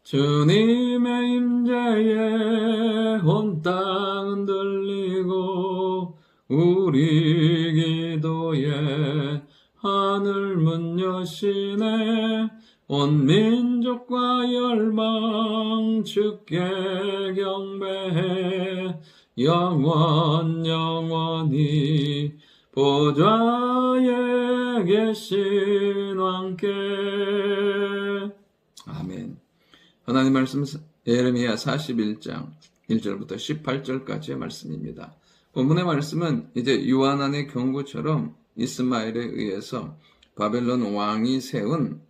주님의 임재에 온 땅은 들리고 우리 기도에 하늘 문 여시네. 온 민족과 열방 주께 경배해. 영원히 보좌에 계신 왕께. 아멘. 하나님 말씀 예레미야 41장 1절부터 18절까지의 말씀입니다. 본문의 말씀은 이제 유한안의 경고처럼 이스마엘에 의해서 바벨론 왕이 세운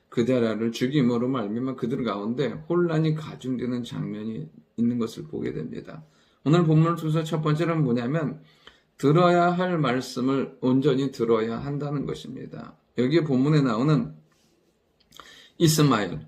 그데라를 죽임으로 말미암아 그들 가운데 혼란이 가중되는 장면이 있는 것을 보게 됩니다. 오늘 본문을 통해서 첫 번째는 뭐냐면 들어야 할 말씀을 온전히 들어야 한다는 것입니다. 여기 본문에 나오는 이스마엘,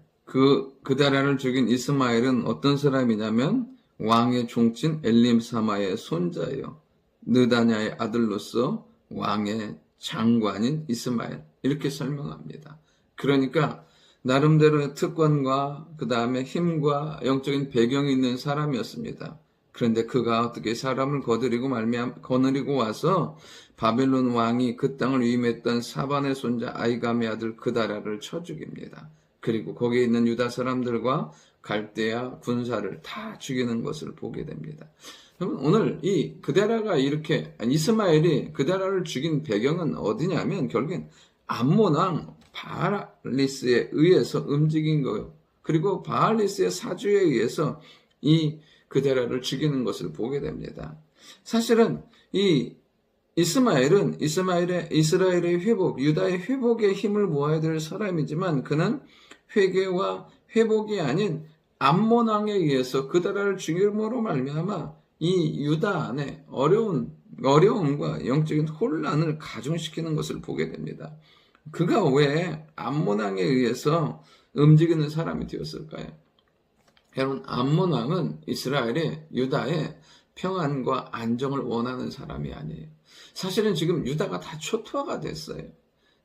그데라를 죽인 이스마엘은 어떤 사람이냐면 왕의 종친 엘림사마의 손자예요. 느다냐의 아들로서 왕의 장관인 이스마엘, 이렇게 설명합니다. 그러니까 나름대로의 특권과 그 다음에 힘과 영적인 배경이 있는 사람이었습니다. 그런데 그가 어떻게 사람을 거느리고 와서 바벨론 왕이 그 땅을 위임했던 사반의 손자 아이감의 아들 그다라를 쳐 죽입니다. 그리고 거기에 있는 유다 사람들과 갈대아 군사를 다 죽이는 것을 보게 됩니다. 여러분, 오늘 이 그데라가 이스마엘이 그데라를 죽인 배경은 어디냐면 결국엔 암몬 왕 바알리스에 의해서 움직인 거예요. 그리고 바알리스의 사주에 의해서 이 그데라를 죽이는 것을 보게 됩니다. 사실은 이 이스마엘은 이스라엘의 회복, 유다의 회복에 힘을 모아야 될 사람이지만 그는 회개와 회복이 아닌 암몬 왕에 의해서 그데라를 죽임으로 말미암아 이 유다 안에 어려움과 영적인 혼란을 가중시키는 것을 보게 됩니다. 그가 왜 암몬 왕에 의해서 움직이는 사람이 되었을까요? 여러분, 암몬 왕은 유다의 평안과 안정을 원하는 사람이 아니에요. 사실은 지금 유다가 다 초토화가 됐어요.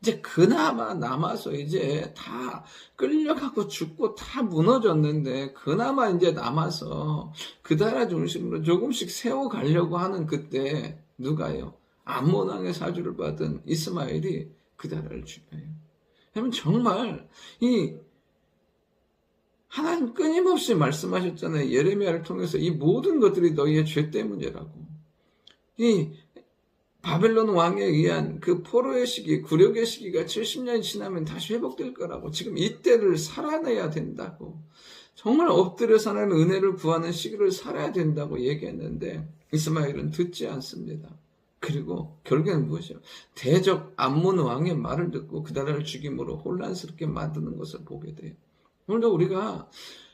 이제 그나마 남아서 이제 다 끌려가고 죽고 다 무너졌는데 그나마 이제 남아서 그데라 중심으로 조금씩 세워가려고 하는 그때 누가요? 암몬 왕의 사주를 받은 이스마엘이 그데라를 죽여요. 여러분, 정말 하나님 끊임없이 말씀하셨잖아요. 예레미야를 통해서 이 모든 것들이 너희의 죄 때문이라고. 이 바벨론 왕에 의한 그 포로의 시기, 굴욕의 시기가 70년이 지나면 다시 회복될 거라고. 지금 이때를 살아내야 된다고. 정말 엎드려서 하나님의 은혜를 구하는 시기를 살아야 된다고 얘기했는데 이스마엘은 듣지 않습니다. 그리고 결국에는 무엇이요? 대적 암몬 왕의 말을 듣고 그데라를 죽임으로 혼란스럽게 만드는 것을 보게 돼요. 오늘도 우리가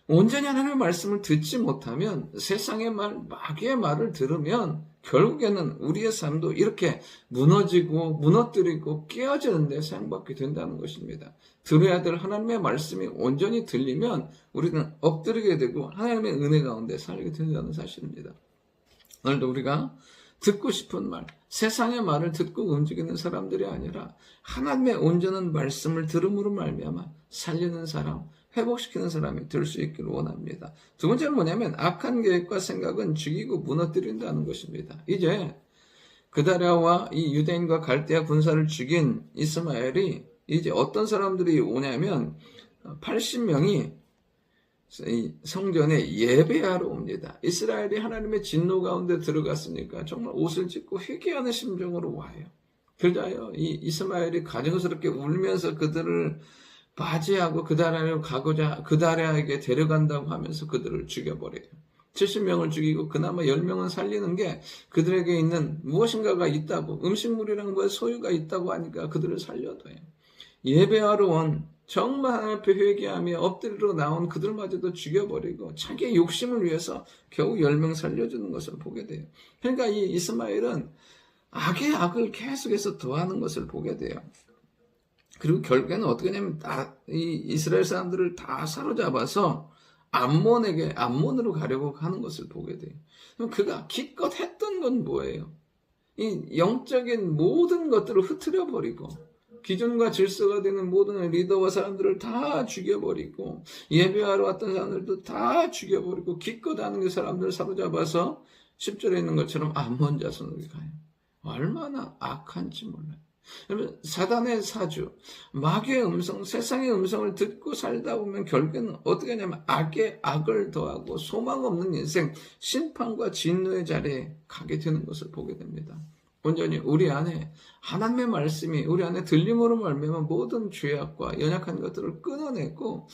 온전히 하나님의 말씀을 듣지 못하면 세상의 말, 마귀의 말을 들으면 결국에는 우리의 삶도 이렇게 무너뜨리고 깨어지는 데 사용받게 된다는 것입니다. 들어야 될 하나님의 말씀이 온전히 들리면 우리는 엎드리게 되고 하나님의 은혜 가운데 살게 된다는 사실입니다. 오늘도 우리가 듣고 싶은 말, 세상의 말을 듣고 움직이는 사람들이 아니라 하나님의 온전한 말씀을 들음으로 말미암아 살리는 사람, 회복시키는 사람이 될 수 있기를 원합니다. 두 번째는 뭐냐면 악한 계획과 생각은 죽이고 무너뜨린다는 것입니다. 이제 그데라와 이 유대인과 갈대아 군사를 죽인 이스마엘이 이제 어떤 사람들이 오냐면 80명이 성전에 예배하러 옵니다. 이스라엘이 하나님의 진노 가운데 들어갔으니까 정말 옷을 찢고 회개하는 심정으로 와요. 그러자요, 이 이스마엘이 가정스럽게 울면서 그들을 맞이하고 그데라에게 데려간다고 하면서 그들을 죽여버려요. 70명을 죽이고 그나마 10명은 살리는 게 그들에게 있는 무엇인가가 있다고, 음식물이랑 소유가 있다고 하니까 그들을 살려둬요. 예배하러 온 정말 하나님 앞에 회개하며 엎드리러 나온 그들마저도 죽여버리고 자기의 욕심을 위해서 겨우 10명 살려주는 것을 보게 돼요. 그러니까 이 이스마엘은 악의 악을 계속해서 더하는 것을 보게 돼요. 그리고 결국에는 어떻게 하냐면 이 이스라엘 사람들을 다 사로잡아서 암몬으로 가려고 하는 것을 보게 돼요. 그럼 그가 기껏 했던 건 뭐예요? 이 영적인 모든 것들을 흐트려버리고 기준과 질서가 되는 모든 리더와 사람들을 다 죽여버리고 예배하러 왔던 사람들도 다 죽여버리고 기껏 하는 그 사람들을 사로잡아서 10절에 있는 것처럼 암몬 자손으로 가요. 얼마나 악한지 몰라요. 여러분, 사단의 사주, 마귀의 음성, 세상의 음성을 듣고 살다 보면 결국에는 어떻게 하냐면 악에 악을 더하고 소망 없는 인생, 심판과 진노의 자리에 가게 되는 것을 보게 됩니다. 온전히 우리 안에 하나님의 말씀이 우리 안에 들림으로 말미암아 모든 죄악과 연약한 것들을 끊어내고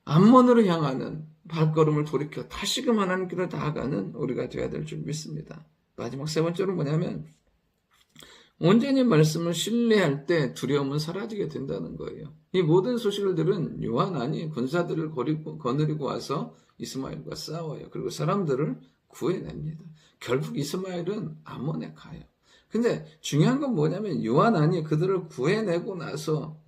암몬으로 향하는 발걸음을 돌이켜 다시금 하나님께로 나아가는 우리가 되어야 될 줄 믿습니다. 마지막 세 번째로 뭐냐면 온전히 말씀을 신뢰할 때 두려움은 사라지게 된다는 거예요. 이 모든 소식을 들은 요한안이 군사들을 거느리고 와서 이스마엘과 싸워요. 그리고 사람들을 구해냅니다. 결국 이스마엘은 암몬에 가요. 근데 중요한 건 뭐냐면 요한안이 그들을 구해내고 나서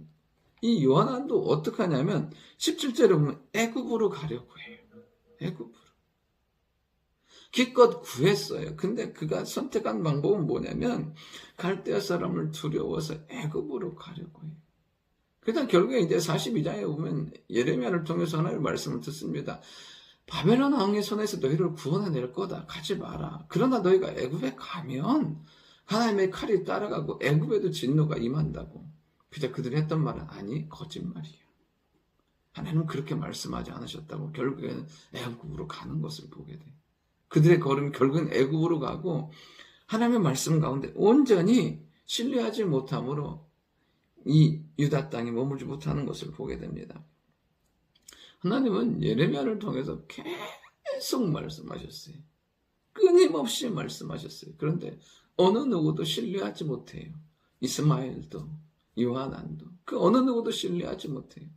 이 요한안도 어떻게 하냐면 17절에 보면 애굽으로 가려고 해요. 애굽으로. 기껏 구했어요. 근데 그가 선택한 방법은 뭐냐면 갈대아 사람을 두려워서 애굽으로 가려고 해요. 그러다 결국에 이제 42장에 보면 예레미야를 통해서 하나님의 말씀을 듣습니다. 바벨론 왕의 손에서 너희를 구원해낼 거다. 가지 마라. 그러나 너희가 애굽에 가면 하나님의 칼이 따라가고 애굽에도 진노가 임한다고. 그때 그들이 했던 말은 아니 거짓말이에요. 하나님은 그렇게 말씀하지 않으셨다고. 결국에는 애굽으로 가는 것을 보게 돼요. 그들의 걸음이 결국은 애굽으로 가고 하나님의 말씀 가운데 온전히 신뢰하지 못함으로 이 유다 땅에 머물지 못하는 것을 보게 됩니다. 하나님은 예레미야를 통해서 계속 말씀하셨어요. 끊임없이 말씀하셨어요. 그런데 어느 누구도 신뢰하지 못해요. 이스마엘도 요한안도 그 어느 누구도 신뢰하지 못해요.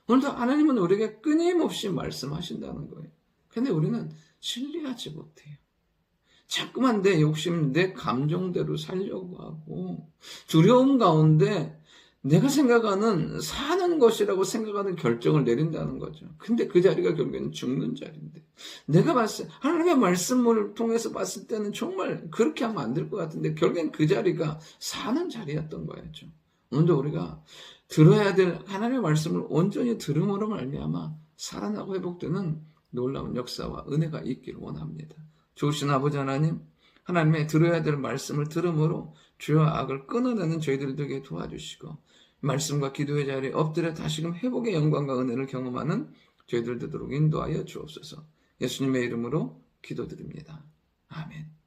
오늘도 하나님은 우리에게 끊임없이 말씀하신다는 거예요. 근데 우리는 신뢰하지 못해요. 자꾸만 내 욕심, 내 감정대로 살려고 하고 두려움 가운데 내가 생각하는 사는 것이라고 생각하는 결정을 내린다는 거죠. 근데 그 자리가 결국에는 죽는 자리인데 내가 하나님의 말씀을 통해서 봤을 때는 정말 그렇게 하면 안 될 것 같은데 결국엔 그 자리가 사는 자리였던 거였죠. 오늘도 우리가 들어야 될 하나님의 말씀을 온전히 들음으로 말미암아 살아나고 회복되는 놀라운 역사와 은혜가 있기를 원합니다. 좋으신 아버지 하나님, 하나님의 들어야 될 말씀을 들음으로 죄와 악을 끊어내는 저희들 되게 도와주시고 말씀과 기도의 자리에 엎드려 다시금 회복의 영광과 은혜를 경험하는 저희들 되도록 인도하여 주옵소서. 예수님의 이름으로 기도드립니다. 아멘.